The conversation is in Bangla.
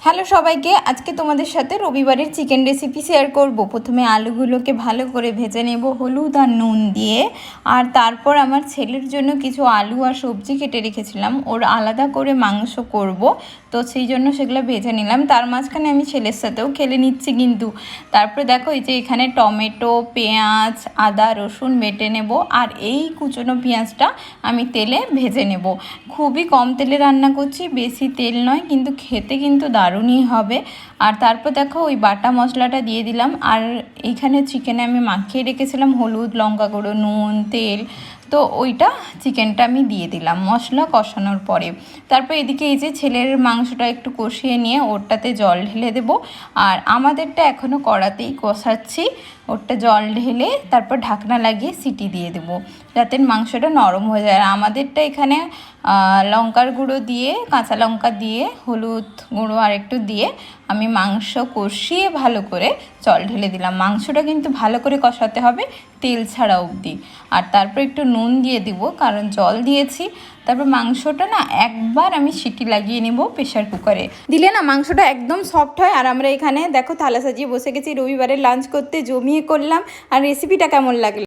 হ্যালো সবাইকে, আজকে তোমাদের সাথে রবিবারের চিকেন রেসিপি শেয়ার করব। প্রথমে আলুগুলোকে ভালো করে ভেজে নেব হলুদ আর নুন দিয়ে। আর তারপর আমার ছেলের জন্য কিছু আলু আর সবজি কেটে রেখেছিলাম, ওর আলাদা করে মাংস করব, তো সেই জন্য সেগুলো ভেজে নিলাম। তার মাঝখানে আমি ছেলের সাথেও খেলে নিচ্ছি কিন্তু। তারপরে দেখো এই যে এখানে টমেটো, পেঁয়াজ, আদা, রসুন বেটে নেব। আর এই কুচনো পেঁয়াজটা আমি তেলে ভেজে নেব। খুবই কম তেলে রান্না করছি, বেশি তেল নয়, কিন্তু খেতে কিন্তু দারুণই হবে। আর তারপর দেখো ওই বাটা মশলাটা দিয়ে দিলাম। আর এইখানে চিকেনে আমি মাখিয়ে রেখেছিলাম হলুদ, লঙ্কা গুঁড়ো, নুন, তেল, তো ওইটা চিকেনটা আমি দিয়ে দিলাম মশলা কষানোর পরে। তারপর এদিকে এই যে ছেলের মাংসটা একটু কষিয়ে নিয়ে ওরটাতে জল ঢেলে দেব। আর আমাদেরটা এখনও কড়াতেই কষাচ্ছি, ওরটা জল ঢেলে তারপর ঢাকনা লাগিয়ে সিটি দিয়ে দেবো যাতে মাংসটা নরম হয়ে যায়। আর আমাদেরটা এখানে লঙ্কার গুঁড়ো দিয়ে, কাঁচা লঙ্কা দিয়ে, হলুদ গুঁড়ো আর একটু দিয়ে আমি মাংস কষিয়ে ভালো করে জল ঢেলে দিলাম। মাংসটা কিন্তু ভালো করে কষাতে হবে তেল ছাড়া অবধি। আর তারপর একটু নুন দিয়ে দিব কারণ জল দিয়েছি। তারপর মাংসটা না একবার আমি সিটি লাগিয়ে নেব প্রেশার কুকারে, দিলে না মাংসটা একদম সফট হয়। আর আমরা এখানে দেখো থালা সাজিয়ে বসে গেছি রবিবারে লাঞ্চ করতে, জমিয়ে করলাম। আর রেসিপিটা কেমন লাগলো?